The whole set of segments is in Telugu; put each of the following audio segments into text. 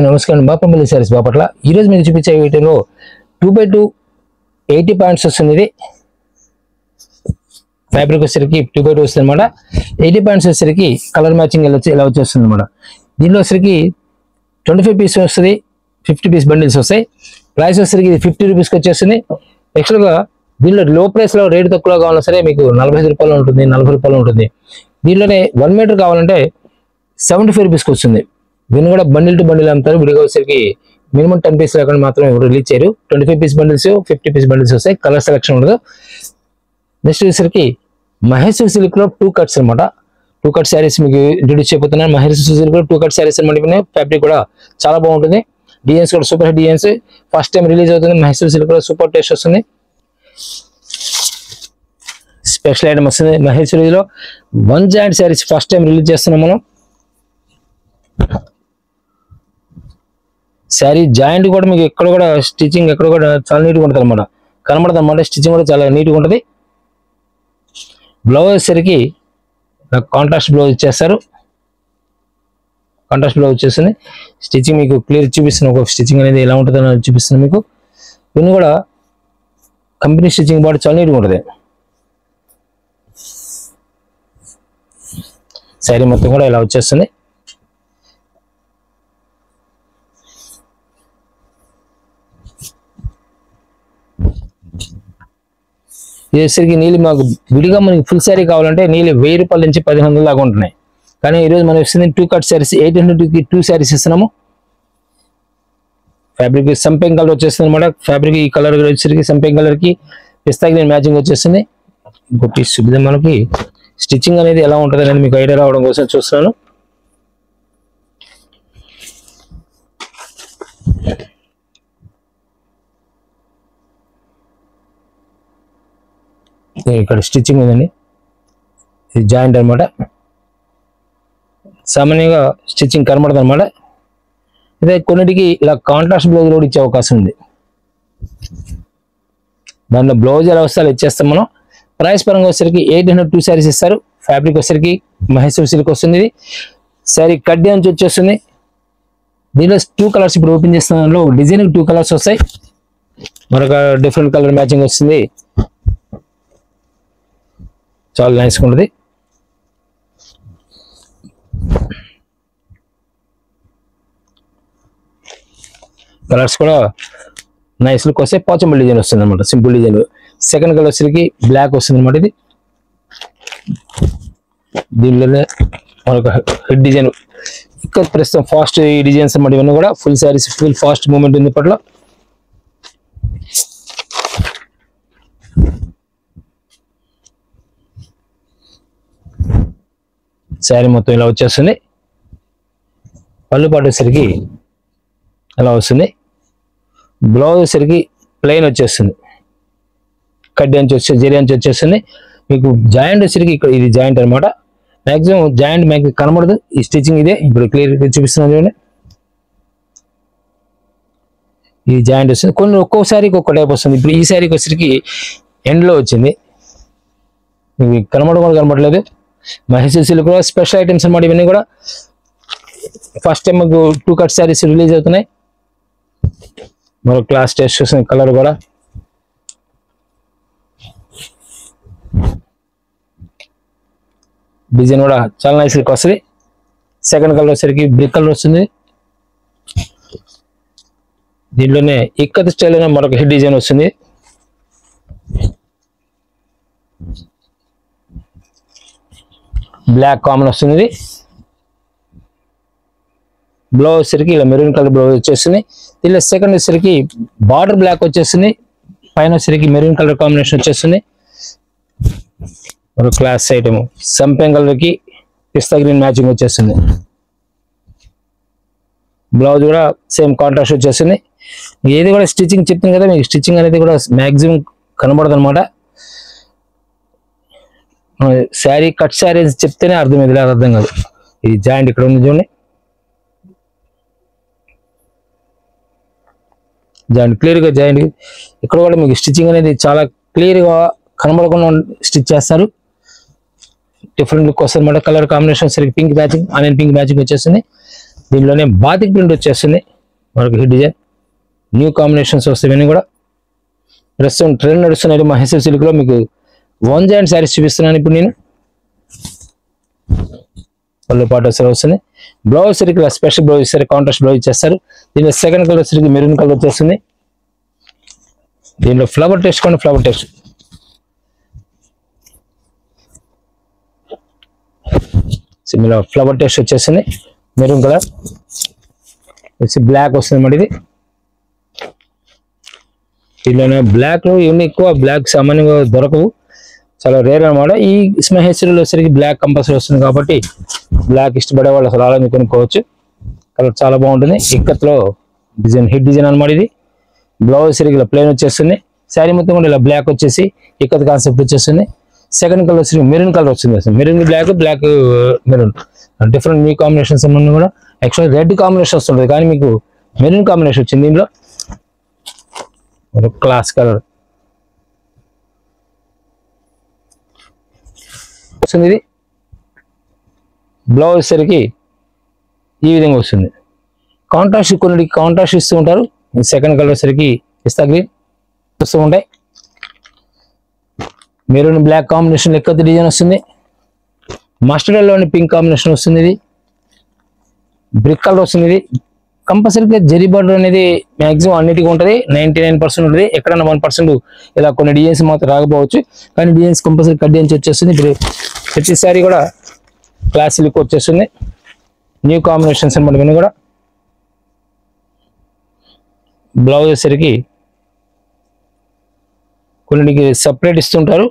నమస్కారం బాపంపల్లి సారీస్ బాపట్ల. ఈరోజు మీకు చూపించే వీటిలో 2x2 80 పాయింట్స్ వస్తుంది. ఇది ఫ్యాబ్రిక్ వచ్చేసరికి 2x2 వస్తుంది అనమాట. 80 పాయింట్స్ వచ్చేసరికి కలర్ మ్యాచింగ్ ఇలా వచ్చేస్తుంది అనమాట. దీనిలో వచ్చేసరికి 25 పీస్ వస్తుంది, 50 పీస్ బండిల్స్ వస్తాయి. ప్రైస్ వచ్చేసరికి ఇది 50 రూపీస్కి వచ్చేస్తుంది. ఎక్స్ట్రాగా దీనిలో లో ప్రైస్లో రేటు తక్కువగా కావాలన్నా సరే మీకు 45 రూపాయలు ఉంటుంది, 40 రూపాయలు ఉంటుంది. దీనిలోనే 1 మీటర్ కావాలంటే 75 రూపీస్కి వస్తుంది. దీన్ని కూడా బండిల్ టు బండిల్ అమ్ముతారు. విడిగా వచ్చేసరికి మినిమం 10 పీస్ లేకుండా మాత్రం రిలీజ్ చేయరు. 25 పీస్ బండిల్స్, 50 పీస్ బండిల్స్ వస్తాయి. కలర్ సెలెక్షన్ ఉండదు. నెక్స్ట్ వచ్చేసరికి మహేశ్వరి సిల్క్ లో 2 కట్స్ అనమాట. 2 కట్ శారీస్ మీకు ఇంట్రొడ్యూస్ చేయబోతున్నాను. మహేశ్వరి సిల్క్ లో 2 కట్ శారీస్ అనమాట. ఫ్యాబ్రిక్ కూడా చాలా బాగుంటుంది. డిజైన్స్ కూడా super hit designs. First time release అవుతుంది. మహేశ్వరి సిల్క్ లో సూపర్ టేస్ట్ వస్తుంది. స్పెషల్ ఐటమ్ వస్తుంది. మహేశ్వరిలో 1 joint saris first time release చేస్తున్నాం మనం. శారీ జాయింట్ కూడా మీకు ఎక్కడ కూడా స్టిచ్చింగ్ ఎక్కడ కూడా చాలా నీట్గా ఉంటుంది అనమాట. కనబడుతుంది అనమాట. స్టిచ్చింగ్ కూడా చాలా నీట్గా ఉంటుంది. బ్లౌజ్ వచ్చేసరికి కాంట్రాస్ట్ బ్లౌజ్ ఇచ్చేస్తారు. కాంట్రాస్ట్ బ్లౌజ్ వచ్చేస్తుంది. స్టిచ్చింగ్ మీకు క్లియర్ చూపిస్తున్నాను. ఒక స్టిచ్చింగ్ అనేది ఎలా ఉంటుందో చూపిస్తున్నాను మీకు. ఇవన్నీ కూడా కంపెనీ స్టిచ్చింగ్ బాడీ చాలా నీట్గా ఉంటుంది. శారీ మొత్తం కూడా ఇలా వచ్చేస్తుంది. వచ్చేసరికి నీళ్ళు మాకు విడిగా మనకి ఫుల్ శారీ కావాలంటే నీళ్ళు 1000 రూపాయల నుంచి 1500 దాకా ఉంటున్నాయి. కానీ ఈరోజు మనం ఇస్తుంది 2 కట్ శారీస్ 800కి 2 శారీస్ ఇస్తున్నాము. ఫ్యాబ్రిక్ సంపెంగ్ కలర్ వచ్చేస్తుంది అనమాట. ఫ్యాబ్రిక్ ఈ కలర్ వచ్చేసరికి సంపెంగ్ కలర్ కి పిస్తా గ్రీన్ మ్యాచింగ్ వచ్చేస్తుంది. ఇంకొకటి చూద్దాం మనకి స్టిచ్చింగ్ అనేది ఎలా ఉంటుంది అనేది మీకు ఐడియా రావడం కోసం చూస్తున్నాను. ఇక్కడ స్టిచ్చింగ్ ఉందండి. ఇది జాయింట్ అనమాట. సామాన్యంగా స్టిచ్చింగ్ కనబడుతుంది అనమాట. ఇదే కొన్నిటికి ఇలా కాంట్రాస్ట్ బ్లౌజ్ కూడా ఇచ్చే అవకాశం ఉంది. దాంట్లో బ్లౌజ్ ఎలా వస్తే అలా ఇచ్చేస్తాం మనం. ప్రైస్ పరంగా వచ్చేసరికి 802 శారీస్ ఇస్తారు. ఫ్యాబ్రిక్ వచ్చేసరికి మహేశ్వరి సిల్క్ వస్తుంది. ఇది శారీ కడ్డీ నుంచి వచ్చేస్తుంది. దీనిలో 2 కలర్స్ ఇప్పుడు ఓపెన్ చేస్తున్న దాంట్లో డిజైన్ 2 కలర్స్ వస్తాయి. మరొక డిఫరెంట్ కలర్ మ్యాచింగ్ వస్తుంది. చాలా నైస్గా ఉంటుంది. కలర్స్ కూడా నైస్ లుక్ వస్తే పోచంపల్లి డిజైన్ వస్తుంది అనమాట. Simple design. సెకండ్ కలర్ వచ్చేసరికి బ్లాక్ వస్తుంది అనమాట. ఇది దీనిలోనే మనకు హెడ్ డిజైన్ ఇక్కడ ప్రస్తుతం ఫాస్ట్ ఈ డిజైన్స్ అన్నమాట. ఇవన్నీ కూడా full saris full fast movement ఉంది ఇప్పట్లో. శారీ మొత్తం ఇలా వచ్చేస్తుంది. పళ్ళు పాటు వచ్చేసరికి ఇలా వస్తుంది. బ్లౌజ్ వచ్చేసరికి ప్లెయిన్ వచ్చేస్తుంది. కడ్డీ అంచు వచ్చేసి జరీ అంచు వచ్చేస్తుంది. మీకు జాయింట్ వచ్చేసరికి ఇక్కడ ఇది జాయింట్ అనమాట. మ్యాక్సిమం జాయింట్ మీకు కనబడదు. ఈ స్టిచ్చింగ్ ఇదే ఇప్పుడు క్లియర్ చూపిస్తున్నాను చూడండి. ఈ జాయింట్ వస్తుంది. కొన్ని ఒక్కో శారీకి ఒక్కో టైప్ వస్తుంది. ఇప్పుడు ఈ శారీకి వచ్చేసరికి ఎండ్లో వచ్చింది. ఇవి కనబడలేదు. మహేశ్వరి సిల్క్ కూడా స్పెషల్ ఐటమ్స్ అన్నమాట. ఇవన్నీ కూడా ఫస్ట్ టైం మాకు 2 కట్ శారీస్ రిలీజ్ అవుతున్నాయి. మరో క్లాస్ టేస్ట్ వస్తుంది. కలర్ కూడా డిజైన్ కూడా చాలా నైస్ లుక్ వస్తుంది. సెకండ్ కలర్ వచ్చేసరికి బ్రిక్ కలర్ వస్తుంది. దీంట్లోనే ఇక్కత్ స్టైల్లోనే మరొక హెడ్ డిజైన్ వస్తుంది. బ్లాక్ కామన్ వస్తుంది. బ్లౌజ్ వచ్చేసరికి ఇలా మెరూన్ కలర్ బ్లౌజ్ వచ్చేస్తుంది. దీనిలో సెకండ్ వచ్చేసరికి బార్డర్ బ్లాక్ వచ్చేస్తుంది. పైన వచ్చేసరికి మెరూన్ కలర్ కాంబినేషన్ వచ్చేస్తుంది. ఒక క్లాస్ ఐటమ్ సంపెంగ్ కలర్ కి పిస్తా గ్రీన్ మ్యాచింగ్ వచ్చేస్తుంది. బ్లౌజ్ కూడా సేమ్ కాంట్రాస్ట్ వచ్చేస్తుంది. ఏది కూడా స్టిచ్చింగ్ చెప్తుంది కదా మీకు. స్టిచ్చింగ్ అనేది కూడా మ్యాక్సిమం కనబడదు అనమాట. శారీ కట్ శారీ చెప్తేనే అర్థమైంది, లేదా అర్థం కాదు. ఈ జాయింట్ ఇక్కడ ఉంది చూడండి. జాయింట్ క్లియర్గా జాయింట్ ఇక్కడ కూడా మీకు స్టిచ్చింగ్ అనేది చాలా క్లియర్గా కనబడకుండా స్టిచ్ చేస్తారు. డిఫరెంట్ లుక్ వస్తుంది అనమాట. కలర్ కాంబినేషన్ సరికి pink matching, onion pink matching వచ్చేస్తుంది. దీనిలోనే బాతిక్ ప్రింట్ వచ్చేస్తుంది మనకు హిట్ డిజైన్, న్యూ కాంబినేషన్స్ వస్తాయి. ఇవన్నీ కూడా ప్రస్తుతం ట్రెండ్ నడుస్తున్నాయి మహేశ్వరి సిల్క్ లో. మీకు వన్ జాయింట్ శారీస్ చూపిస్తున్నాను ఇప్పుడు నేను. పళ్ళు పాటు వస్తుంది. బ్లౌజ్ సరికి స్పెషల్ బ్లౌజ్ ఇస్తారు, కాంట్రాస్ట్ బ్లౌజ్ ఇచ్చేస్తారు. దీనిలో సెకండ్ కలర్ సరికి మెరూన్ కలర్ వచ్చేస్తుంది. దీనిలో ఫ్లవర్ టెస్ట్ కొన్ని flower test similar flower test వచ్చేసింది మెరూన్ కలర్. బ్లాక్ వస్తుంది మరి ఇది. దీనిలోనే బ్లాక్ ఇవన్నీ ఎక్కువ బ్లాక్ సామాన్యంగా దొరకవు, చాలా రేర్ అనమాట. ఈ మహేశ్వరిలో వచ్చరికి బ్లాక్ కంపల్సరీ వస్తుంది కాబట్టి బ్లాక్ ఇష్టపడే వాళ్ళు అసలు అలా కొనుక్కోవచ్చు. కలర్ చాలా బాగుంటుంది. ఇక్కత్లో డిజైన్ హిట్ డిజైన్ అనమాట ఇది. బ్లౌజ్ సరికి ఇలా ప్లెయిన్ వచ్చేస్తుంది. శారీ మొత్తం కూడా ఇలా బ్లాక్ వచ్చేసి ఇక్కత్ కాన్సెప్ట్ వచ్చేస్తుంది. సెకండ్ కలర్ వచ్చి మెరూన్ కలర్ వచ్చింది. Maroon black, black maroon different new combinations అన్నీ కూడా. యాక్చువల్లీ రెడ్ కాంబినేషన్ వస్తుంటుంది కానీ మీకు మెరూన్ కాంబినేషన్ వచ్చింది. దీనిలో క్లాస్ కలర్ వస్తుంది. ఇది బ్లౌజ్ సరికి ఈ విధంగా వస్తుంది. కాంట్రాస్ట్ కొన్ని కాంట్రాస్ట్ ఇస్తూ ఉంటారు. సెకండ్ కలర్ సరికి పిస్తా గ్రీన్ వస్తూ ఉంటాయి. మెరూన్ బ్లాక్ కాంబినేషన్ ఎక్కత డిజైన్ వస్తుంది. మస్టర్డ్ లోని పింక్ కాంబినేషన్ వస్తుంది. ఇది బ్రిక్ కలర్ వస్తుంది. ఇది కంపల్సరీగా జరీ బార్డర్ అనేది మాక్సిమం అన్నిటికీ ఉంటుంది. 99% ఉంటుంది. ఎక్కడన్నా 1% ఇలా కొన్ని డిజైన్స్ మాత్రం రాకపోవచ్చు, కానీ డిజైన్స్ కంపల్సరీ కట్ డిజైన్స్ వచ్చేస్తుంది. ఇప్పుడు ప్రతిసారి కూడా క్లాస్ లుక్ వచ్చేస్తుంది. న్యూ కాంబినేషన్స్ అనమాట ఇవన్నీ కూడా. బ్లౌజ్ వచ్చేసరికి కొన్నిటికి సపరేట్ ఇస్తుంటారు,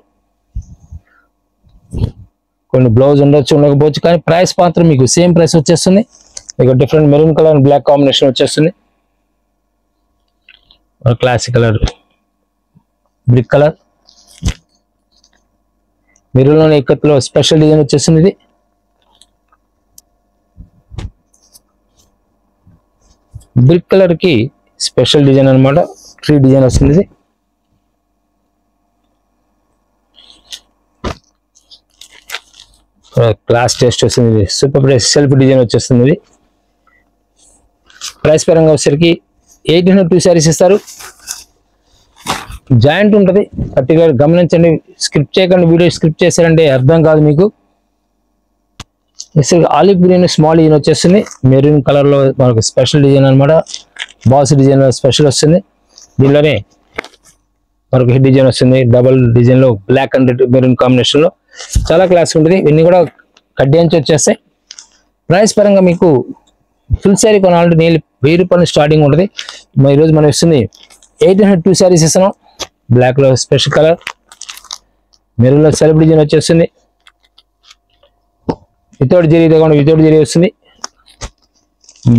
కొన్ని బ్లౌజ్ ఉండొచ్చు ఉండకపోవచ్చు, కానీ ప్రైస్ మాత్రం మీకు సేమ్ ప్రైస్ వచ్చేస్తుంది. ఇక different maroon colour and black combination వచ్చేస్తుంది. క్లాసిక్ కలర్ బ్రిక్ కలర్ మెరూన్లోని ఇక్కత్లో స్పెషల్ డిజైన్ వచ్చేస్తుంది. ఇది బ్రిక్ కలర్ కి స్పెషల్ డిజైన్ అనమాట, ట్రీ డిజైన్ వస్తుంది. ఇది క్లాస్ టెస్ట్ వస్తుంది. సూపర్ ప్రైస్ సెల్ఫ్ డిజైన్ వచ్చేస్తుంది. ఇది ప్రైస్ పరంగా వచ్చేసరికి 802 శారీస్ ఇస్తారు. జాయింట్ ఉంటుంది. పర్టికులర్ గమనించండి, స్క్రిప్ట్ చేయకండి. వీడియో స్క్రిప్ట్ చేశారంటే అర్థం కాదు మీకు. ఆలివ్ గ్రీన్ స్మాల్ డిజైన్ వచ్చేస్తుంది. మెరూన్ కలర్ లో మనకు స్పెషల్ డిజైన్ అనమాట, బాస్ డిజైన్ స్పెషల్ వస్తుంది. దీనిలోనే మనకు హిట్ డిజైన్ వస్తుంది. డబల్ డిజైన్ లో బ్లాక్ అండ్ మెరూన్ కాంబినేషన్ లో చాలా క్లాస్ ఉంటుంది. ఇవన్నీ కూడా కడ్డీ వచ్చేస్తాయి. ప్రైస్ పరంగా మీకు ఫుల్ శారీ కొనాలంటే నేను 1000 రూపాయలు స్టార్టింగ్ ఉంటుంది. ఈరోజు మనం ఇస్తుంది 802 శారీస్ ఇస్తున్నాం. బ్లాక్ లో స్పెషల్ కలర్, మెరూన్ లో సెల్ఫ్ డిజైన్ వచ్చేస్తుంది. వితౌట్ జరీ కాకుండా వితౌట్ జరీ వస్తుంది.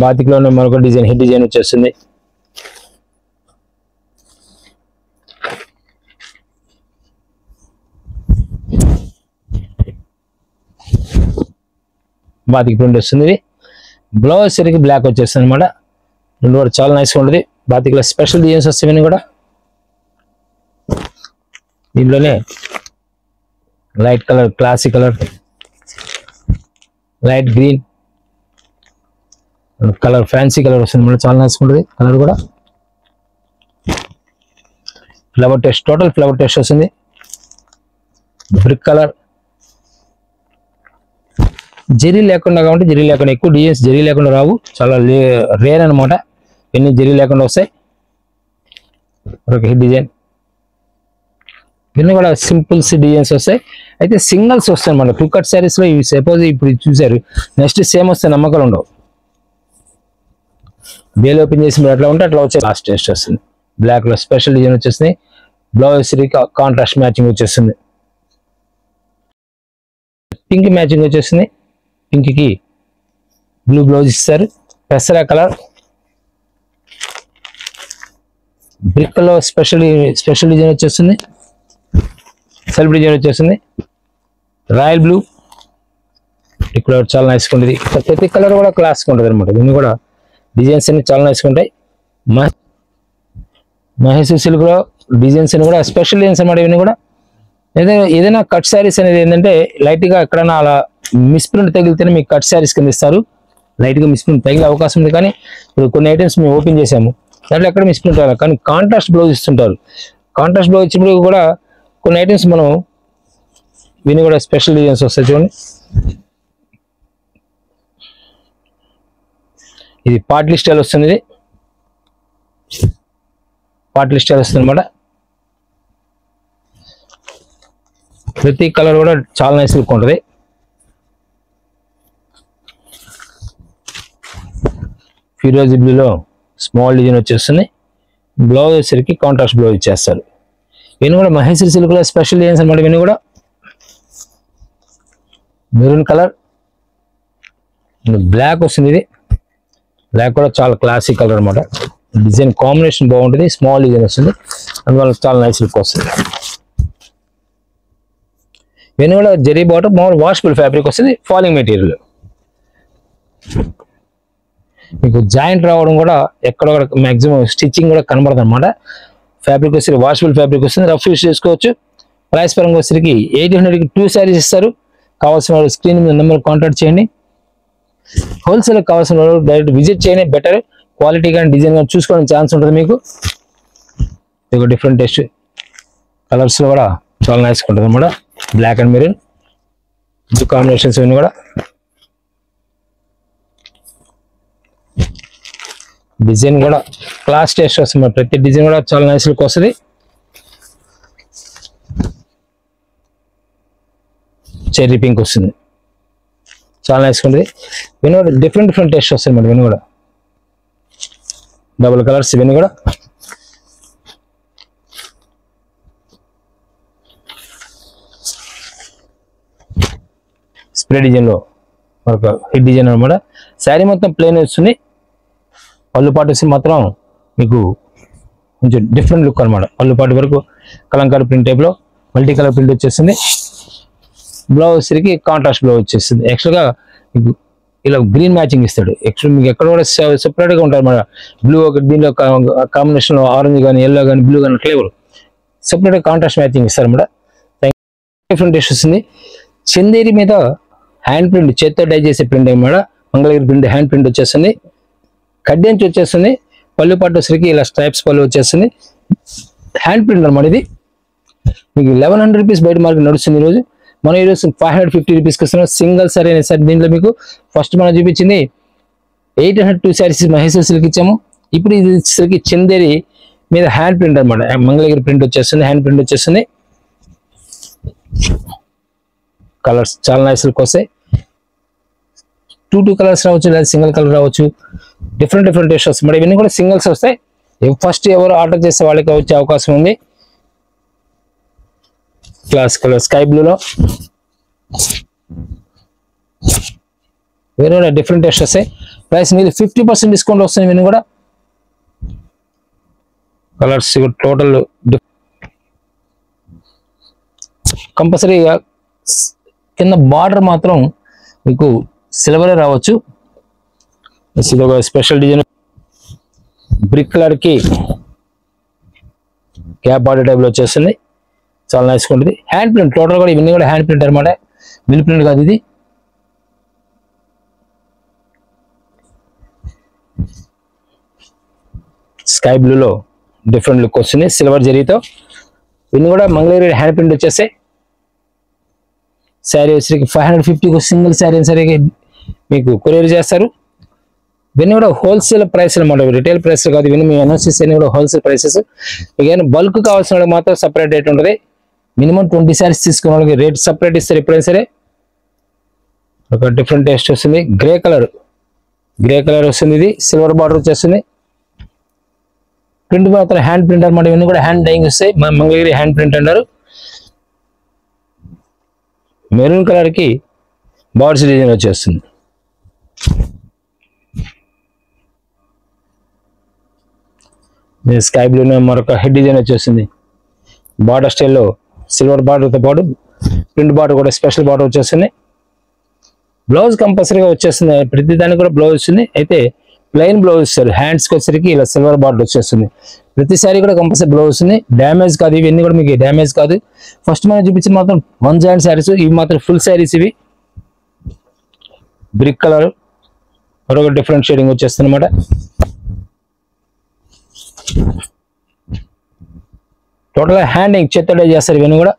బాతిక్ లోనే మరొక డిజైన్ హిట్ డిజైన్ వచ్చేస్తుంది. బాతిక్ ప్రింట్ వస్తుంది. ఇది బ్లౌజ్ సరికి బ్లాక్ వచ్చేస్తుంది అనమాట. రెండు కూడా చాలా నైస్గా ఉంటుంది. బాతిక్ లో స్పెషల్ డిజైన్స్ వస్తాయి కూడా. దీనిలోనే light colour, classic colour, light green colour, fancy colour వస్తుంది మళ్ళీ చాలా నైస్గా ఉంటుంది. కలర్ కూడా flower test, total flower test వస్తుంది. బ్రిక్ కలర్, జరీ లేకుండా కాబట్టి జరీ లేకుండా ఎక్కువ డిజైన్స్ జరీ లేకుండా రావు, చాలా రేర్ అనమాట. ఎన్ని జరీ లేకుండా వస్తాయి. ఒక హిట్ డిజైన్, ఇవన్నీ కూడా సింపుల్స్ డిజైన్స్ వస్తాయి. అయితే సింగిల్స్ వస్తాయి అనమాట. క్విక్ కట్ శారీస్ లో ఇవి సపోజ్ ఇప్పుడు చూసారు, నెక్స్ట్ సేమ్ వస్తే నమ్మకాలు ఉండవు. బేల్ ఓపెన్ చేసి మీరు అట్లా ఉంటే అట్లా వచ్చే లాస్ట్ టెస్ట్ వస్తుంది. బ్లాక్ లో స్పెషల్ డిజైన్ వచ్చేస్తుంది. బ్లౌజ్ కాంట్రాస్ట్ మ్యాచింగ్ వచ్చేస్తుంది. పింక్ మ్యాచింగ్ వచ్చేస్తుంది. పింక్ కి బ్లూ బ్లౌజ్ ఇస్తారు. పెసరా కలర్, బ్రిక్ లో స్పెషల్ డిజైన్ వచ్చేస్తుంది. సెల్ఫ్ డిజైన్ వచ్చేస్తుంది. రాయల్ బ్లూ ఇక్కడ చాలా నైస్గా ఉంటుంది. ప్రతి కలర్ కూడా క్లాస్గా ఉంటుంది అనమాట. ఇవన్నీ కూడా డిజైన్స్ అన్ని చాలా నైస్గా ఉంటాయి. మహేశ్వరి సిల్క్ లో డిజైన్స్ అన్ని కూడా స్పెషల్ డిజైన్స్ అనమాట. ఇవన్నీ కూడా ఏదైనా కట్ శారీస్ అనేది ఏంటంటే లైట్ గా ఎక్కడైనా అలా మిస్ప్రింట్ తగిలితేనే మీకు కట్ శారీస్ కింద ఇస్తారు. లైట్గా మిస్ప్రింట్ తగిలే అవకాశం ఉంది. కానీ ఇప్పుడు కొన్ని ఐటమ్స్ మేము ఓపెన్ చేసాము, దాంట్లో ఎక్కడ మిస్ప్రింట్ రావాలి. కానీ కాంట్రాస్ట్ బ్లౌజ్ ఇస్తుంటారు. కాంట్రాస్ట్ బ్లౌజ్ ఇచ్చినప్పుడు కూడా కొన్ని ఐటమ్స్ మనం విని కూడా స్పెషల్ డిజైన్స్ వస్తాయి. చూడండి, ఇది పార్ట్లీ స్టైల్ వస్తుంది. ఇది పార్ట్లీ స్టైల్ వస్తుంది అనమాట. ప్రతి కలర్ కూడా చాలా నైస్ లుక్ ఉంటుంది. ఫిరోజీ బ్లూలో స్మాల్ డిజైన్ వచ్చేస్తుంది. బ్లౌజ్ వచ్చేసరికి కాంట్రాస్ట్ బ్లౌజ్ ఇచ్చేస్తారు. ఇవన్నీ కూడా మహేశ్వరి సిల్క్లో స్పెషల్ డిజైన్స్ అనమాట. ఇవన్నీ కూడా మెరూన్ కలర్, బ్లాక్ వస్తుంది. ఇది బ్లాక్ కూడా చాలా క్లాసిక్ కలర్ అనమాట. డిజైన్ కాంబినేషన్ బాగుంటుంది, స్మాల్ డిజైన్ వస్తుంది, అందువల్ల చాలా నైస్ లుక్ వస్తుంది. ఇవన్నీ కూడా జరీ బాటమ్, మామూలు వాషబుల్ ఫ్యాబ్రిక్ వస్తుంది, ఫాలింగ్ మెటీరియల్. మీకు జాయింట్ రావడం కూడా ఎక్కడ మ్యాక్సిమం స్టిచ్చింగ్ కూడా కనబడదు అనమాట. ఫ్యాబ్రిక్ వచ్చేసరికి వాషబుల్ ఫ్యాబ్రిక్ వస్తుంది, రఫ్ యూస్ చేసుకోవచ్చు. ప్రైస్ పరంగా వచ్చేసరికి 800కి 2 శారీస్ ఇస్తారు. కావాల్సిన వాళ్ళు స్క్రీన్ మీద నెంబర్ కాంటాక్ట్ చేయండి. హోల్సేల్ కావాల్సిన వాళ్ళు డైరెక్ట్ విజిట్ చేయండి. బెటర్ క్వాలిటీ కానీ డిజైన్ కానీ చూసుకోవడం ఛాన్స్ ఉంటుంది మీకు. ఇది డిఫరెంట్ టేస్ట్ కలర్స్లో కూడా చాలా నైస్ ఉంటుంది అనమాట. బ్లాక్ అండ్ మెరూన్ కాంబినేషన్స్ ఇవన్నీ కూడా. డిజైన్ కూడా క్లాస్ టేస్ట్ వస్తుంది. ప్రతి డిజైన్ కూడా చాలా నైస్ లుక్ వస్తుంది. చెర్రీ పింక్ వస్తుంది, చాలా నైస్ ఉంటుంది. ఇవన్నీ కూడా డిఫరెంట్ టేస్ట్ వస్తుంది మేడం. ఇవన్నీ కూడా డబుల్ కలర్స్. ఇవన్నీ కూడా స్ప్రే డిజైన్లో మరొక హిట్ డిజైన్ అనమాట. శారీ మొత్తం ప్లెయిన్ వస్తుంది. పళ్ళు పాటు వచ్చి మాత్రం మీకు కొంచెం డిఫరెంట్ లుక్ అనమాట. పళ్ళు పాటు వరకు కలంకారీ ప్రింట్ టైప్లో మల్టీ కలర్ ప్రింట్ వచ్చేస్తుంది. బ్లౌజ్ వచ్చేసరికి కాంట్రాస్ట్ బ్లౌజ్ వచ్చేస్తుంది. ఎక్స్ట్రాగా మీకు ఇలా గ్రీన్ మ్యాచింగ్ ఇస్తాడు. ఎక్స్ట్రా మీకు ఎక్కడ కూడా సెపరేట్గా ఉంటుంది అనమాట. బ్లూ ఒక దీనిలో కాంబినేషన్లో ఆరెంజ్ కానీ ఎల్లో కానీ బ్లూ కానీ ఫ్లేవర్ సెపరేట్గా కాంట్రాస్ట్ మ్యాచింగ్ ఇస్తారు అనమాట. డిఫరెంట్ టేస్ట్ వస్తుంది. చందేరి మీద హ్యాండ్ ప్రింట్, చేత్తో డై చేసే ప్రింట్ అనమాట. మంగళగిరి ప్రింట్ హ్యాండ్ ప్రింట్ వచ్చేస్తుంది. కడ్డెంచి వచ్చేస్తుంది. పళ్ళు పాటు వచ్చేసరికి ఇలా స్ట్రైప్స్ పళ్ళు వచ్చేస్తుంది. హ్యాండ్ ప్రింట్ అనమాట. ఇది మీకు 1100 రూపీస్ బయట మార్కెట్ నడుస్తుంది ఈరోజు. మనం ఈరోజు 550 రూపీస్కి వస్తున్నాం. సింగిల్ సారీ అనే సార్. దీంట్లో మీకు ఫస్ట్ మనం చూపించింది 802 శారీస్ మహేశ్వరి సిల్క్ ఇచ్చాము. ఇప్పుడు ఇది వచ్చేసరికి చందేరి మీద హ్యాండ్ ప్రింట్ అనమాట. మంగళగిరి ప్రింట్ వచ్చేస్తుంది, హ్యాండ్ ప్రింట్ వచ్చేస్తుంది. కలర్స్ చాలా నైస్ లుక్ వస్తాయి. 2 కలర్స్ రావచ్చు, లేదా సింగిల్ కలర్ రావచ్చు. డిఫరెంట్ టేస్ట్ వస్తాయి. మరి ఇవన్నీ కూడా సింగిల్స్ వస్తాయి. ఫస్ట్ ఎవరు ఆర్డర్ చేసే వాళ్ళకి వచ్చే అవకాశం ఉంది. క్లాస్ కలర్ స్కై బ్లూలో వేరే డిఫరెంట్ టేస్ట్ వస్తాయి. ప్రైస్ మీద 50% డిస్కౌంట్ వస్తుంది. ఇవన్నీ కూడా కలర్స్ టోటల్ కంపల్సరీగా కింద బార్డర్ మాత్రం మీకు సిల్వరే రావచ్చు. ఇది ఒక స్పెషల్ డిజైన్ బ్రిక్ కలర్ కి క్యాప్ బార్డర్ టైప్ లో వచ్చేస్తుంది. చాలా నైస్ గా ఉంటుంది. హ్యాండ్ ప్రింట్ టోటల్ కూడా ఇవన్నీ కూడా హ్యాండ్ ప్రింట్ అనమాట. మిల్ ప్రింట్ కాదు ఇది. స్కై బ్లూలో డిఫరెంట్ లుక్ వస్తుంది సిల్వర్ జరీతో. ఇవన్నీ కూడా మంగళగిరి హ్యాండ్ ప్రింట్ వచ్చేస్తాయి. శారీ వచ్చేసరికి 550 సింగిల్ శారీ సరిగా మీకు కొరియర్ చేస్తారు. ఇవన్నీ కూడా హోల్సేల్ ప్రైస్ అనమాట, రిటైల్ ప్రైస్ కాదు. ఇవన్నీ మీ అనౌన్సెస్ అన్ని కూడా హోల్సేల్ ప్రైసెస్. ఇక బల్క్ కావాల్సిన వాళ్ళకి మాత్రం సపరేట్ రేట్ ఉంటుంది. మినిమం 20 శారీస్ తీసుకున్న వాళ్ళకి రేట్ సపరేట్ ఇస్తారు ఎప్పుడైనా సరే. ఒక డిఫరెంట్ టేస్ట్ వస్తుంది. గ్రే కలర్ వస్తుంది. ఇది సిల్వర్ బార్డర్ వచ్చేస్తుంది. ప్రింట్ మాత్రం హ్యాండ్ ప్రింట్ అనమాట. ఇవన్నీ కూడా హ్యాండ్ డైయింగ్ వస్తాయి. మంగళగిరి హ్యాండ్ ప్రింట్ అంటారు. మెరూన్ కలర్ కి బార్డర్స్ డిజైన్ వచ్చేస్తుంది. స్కై బ్లూ మరొక హెడ్ డిజైన్ వచ్చేస్తుంది. బార్డర్ స్టైల్లో సిల్వర్ బార్డర్తో పాటు ప్రింట్ బార్డర్ కూడా స్పెషల్ బార్డర్ వచ్చేస్తుంది. బ్లౌజ్ కంపల్సరీగా వచ్చేస్తుంది. ప్రతి దానికి కూడా బ్లౌజ్ వస్తుంది. అయితే ప్లెయిన్ బ్లౌజ్ ఇస్తారు. హ్యాండ్స్కి వచ్చేసరికి ఇలా సిల్వర్ బార్డర్ వచ్చేస్తుంది. ప్రతిసారి కూడా కంపల్సరీ బ్లౌజ్ వస్తుంది. డ్యామేజ్ కాదు. ఇవన్నీ కూడా మీకు డ్యామేజ్ కాదు. ఫస్ట్ మనం చూపించిన మాత్రం 1 జాయింట్ శారీస్. ఇవి మాత్రం ఫుల్ శారీస్. ఇవి బ్రిక్ కలర్ మరొక డిఫరెంట్ షేడింగ్ వచ్చేస్తుంది అనమాట. టోటల్ హ్యాండింగ్ చేత్తడే చేస్తారు. ఇవన్నీ కూడా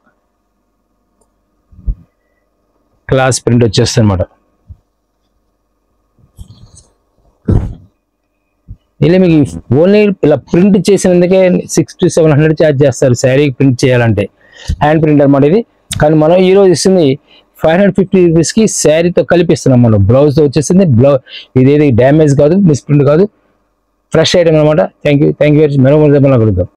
క్లాస్ ప్రింట్ వచ్చేస్తుంది అనమాట. ఇలా మీకు ఓన్లీ ఇలా ప్రింట్ చేసినందుకే 600 to 700 ఛార్జ్ చేస్తారు శారీ ప్రింట్ చేయాలంటే. హ్యాండ్ ప్రింట్ అనమాట ఇది. కానీ మనం ఈ రోజు ఇస్తుంది 550 రూపీస్కి శారీతో కలిపిస్తున్నాం మనం. బ్లౌజ్తో వచ్చేసింది. ఇదేది డ్యామేజ్ కాదు, మిస్ ప్రింట్ కాదు, ఫ్రెష్ ఐటమ్ అనమాట. Thank you very much. మరో కలుద్దాం.